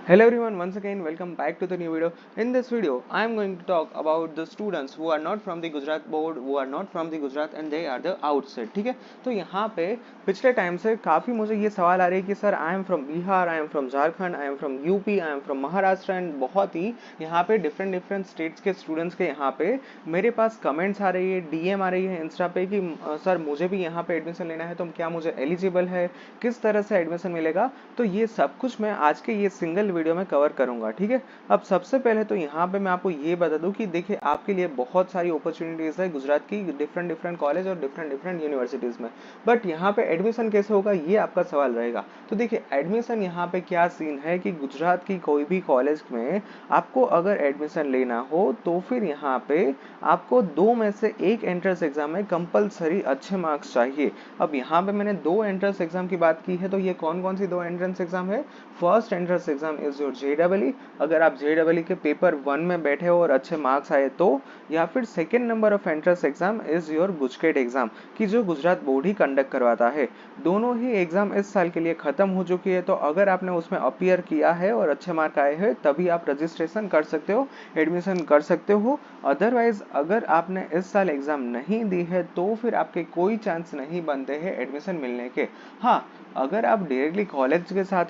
Hello everyone, once again welcome back to the new video. In this video, I am going to talk about the students who are not from the Gujarat board, who are not from the Gujarat and they are the outside. ठीक है, तो यहाँ पे पिछले time से काफ़ी मुझे ये सवाल आ रही है कि sir I am from Bihar, I am from Jharkhand, I am from UP, I am from Maharashtra and बहुत ही यहाँ पे डिफरेंट स्टेट्स के स्टूडेंट्स के यहाँ पे मेरे पास कमेंट्स आ रही है, डीएम आ रही है इंस्टा पे कि सर मुझे भी यहाँ पे एडमिशन लेना है, तो क्या मुझे एलिजिबल है, किस तरह से एडमिशन मिलेगा। तो ये सब कुछ मैं आज के ये सिंगल वीडियो में कवर करूंगा। ठीक है, अब सबसे पहले तो यहाँ पे मैं आपको ये बता दूं कि देखिए आपके लिए बहुत सारी अपॉर्चुनिटीज है गुजरात की डिफरेंट कॉलेज और डिफरेंट यूनिवर्सिटीज में, बट यहाँ पे एडमिशन कैसे होगा ये आपका सवाल रहेगा। तो देखिए एडमिशन यहाँ पे क्या सीन है कि गुजरात की कोई भी कॉलेज में आपको अगर एडमिशन लेना हो तो फिर यहाँ पे आपको दो में से एक एंट्रेंस एग्जाम में कंपलसरी अच्छे मार्क्स चाहिए। अब यहाँ पे मैंने दो एंट्रेंस एग्जाम की बात की है, तो ये कौन कौन सी दो एंट्रेंस एग्जाम है। First entrance exam is your JEE, अगर आप JEE के पेपर 1 में बैठे हो और अच्छे मार्क्स आए तो, या फिर second number of entrance exam is your GUJCET exam की जो गुजरात बोर्ड ही कंडक्ट करवाता है। दोनों ही एग्जाम इस साल के लिए खत्म हो चुकी है, तो अगर आपने उसमें अपीयर किया है और अच्छे मार्क आए हैं तभी आप रजिस्ट्रेशन कर सकते हो, एडमिशन कर सकते हो। अदरवाइज अगर आपने इस साल एग्जाम नहीं दी है तो फिर आपके कोई चांस नहीं बनते हैं एडमिशन मिलने के। हाँ, अगर आप डायरेक्टली कॉलेज के साथ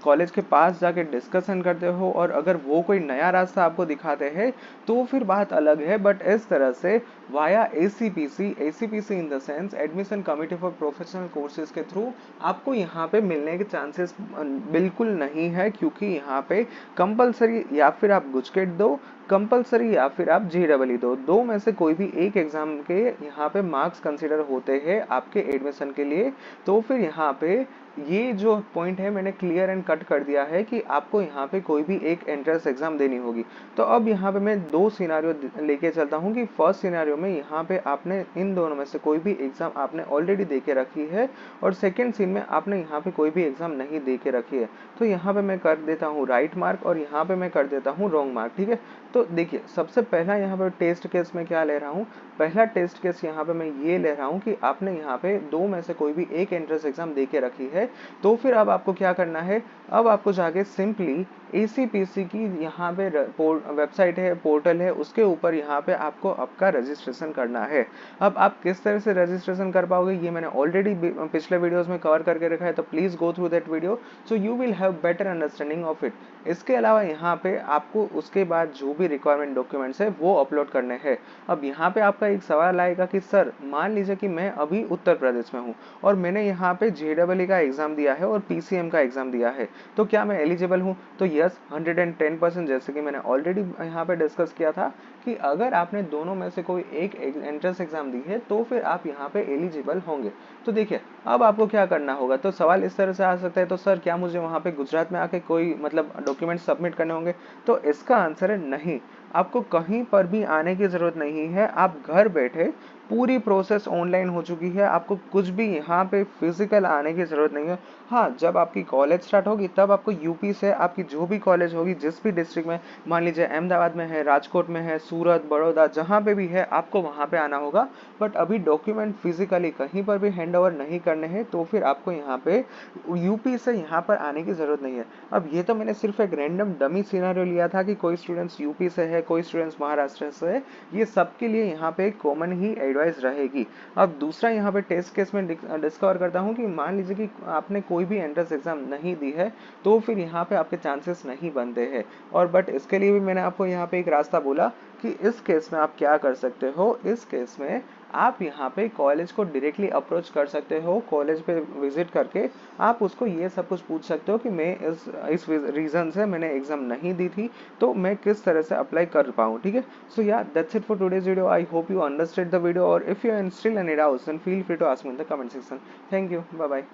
कॉलेज के पास जाके डिस्कशन करते हो और अगर वो कोई नया रास्ता आपको दिखाते हैं तो फिर बात अलग है, बट इस तरह से via ACPC in the sense admission committee for professional courses के थ्रू आपको यहाँ पे मिलने के चांसेस बिल्कुल नहीं है, क्योंकि यहाँ पे कंपलसरी या फिर आप गुजकेट दो कंपलसरी या फिर आप JEE दो में से कोई भी एक एग्जाम के यहाँ पे मार्क्स कंसिडर होते हैं आपके एडमिशन के लिए। तो फिर यहाँ पे ये जो पॉइंट है मैंने क्लियर एंड कट कर दिया है कि आपको यहाँ पे कोई भी एक एंट्रेंस एग्जाम देनी होगी। तो अब यहाँ पे मैं दो सिनारियो लेके चलता हूँ कि फर्स्ट सिनारियो में यहाँ पे आपने इन दोनों में से कोई भी एग्जाम आपने ऑलरेडी दे के रखी है और सेकेंड सीन में आपने यहाँ पे कोई भी एग्जाम नहीं दे के रखी है, तो यहाँ पे मैं कर देता हूँ राइट मार्क और यहाँ पे मैं कर देता हूँ रॉन्ग मार्क। ठीक है, तो देखिए सबसे पहला यहाँ पे टेस्ट केस में क्या ले रहा हूँ, पहला टेस्ट केस यहाँ पे मैं ये ले रहा हूँ कि आपने यहाँ पे दो में से कोई भी एक एंट्रेंस एग्जाम दे के रखी है। तो फिर अब आपको क्या करना है, अब आपको जाके सिंपली ACPC की यहाँ पे वेबसाइट है, पोर्टल है, उसके ऊपर यहाँ पे आपको आपका रजिस्ट्रेशन करना है। अब आप किस तरह से रजिस्ट्रेशन कर पाओगे ये मैंने ऑलरेडी पिछले वीडियोस में कवर करके रखा है, तो please go through that video so you will have better understanding of it. इसके अलावा यहाँ पे आपको उसके बाद जो भी रिक्वायरमेंट डॉक्यूमेंट्स है वो अपलोड करने हैं। अब यहाँ पे आपका एक सवाल आएगा कि सर मान लीजिए कि मैं अभी उत्तर प्रदेश में हूँ और मैंने यहाँ पे JEE का एग्जाम दिया है और PCM का एग्जाम दिया है, तो क्या मैं एलिजिबल हूँ। तो यस 110%, जैसे कि मैंने ऑलरेडी यहाँ पे डिस्कस किया था कि अगर आपने दोनों में से कोई एक एंट्रेंस एग्जाम दी है तो फिर आप यहाँ पे एलिजिबल होंगे। तो देखिए अब आपको क्या करना होगा, तो सवाल इस तरह से आ सकता है तो सर क्या मुझे वहाँ पे गुजरात में आके कोई मतलब डॉक्यूमेंट सबमिट करने होंगे, तो इसका आंसर है नहीं, आपको कहीं पर भी आने की जरूरत नहीं है। आप घर बैठे पूरी प्रोसेस ऑनलाइन हो चुकी है, आपको कुछ भी यहाँ पे फिजिकल आने की जरूरत नहीं है। हाँ, जब आपकी कॉलेज स्टार्ट होगी तब आपको यूपी से आपकी जो भी कॉलेज होगी जिस भी डिस्ट्रिक्ट में, मान लीजिए अहमदाबाद में है, राजकोट में है, सूरत, बड़ौदा, जहाँ पे भी है आपको वहाँ पे आना होगा। बट अभी डॉक्यूमेंट फिजिकली कहीं पर भी हैंड ओवर नहीं करने हैं, तो फिर आपको यहाँ पे यूपी से यहाँ पर आने की जरूरत नहीं है। अब ये तो मैंने सिर्फ एक रैंडम डमी सिनेरियो लिया था कि कोई स्टूडेंट्स यूपी से है, कोई स्टूडेंट्स महाराष्ट्र से है, ये सबके लिए यहाँ पे कॉमन ही एडवाइस रहेगी। अब दूसरा यहाँ पे टेस्ट केस में डिस्कवर करता हूँ कि मान लीजिए कि आपने कोई भी एंट्रेंस एग्जाम नहीं दी है तो फिर यहाँ पे आपके चांसेस नहीं बनते हैं। और बट इसके लिए भी मैंने आपको यहाँ पे एक रास्ता बोला कि इस केस में आप क्या कर सकते हो, इस केस में आप यहाँ पे कॉलेज को डायरेक्टली अप्रोच कर सकते हो, कॉलेज पे विजिट करके आप उसको ये सब कुछ पूछ सकते हो कि मैं इस रीजन से मैंने एग्जाम नहीं दी थी, तो मैं किस तरह से अप्लाई कर पाऊँ। ठीक है, सो या that's it for today's video. I hope you understand the video और if you are still any doubts then feel free to ask me in the comment section. Thank you, bye bye.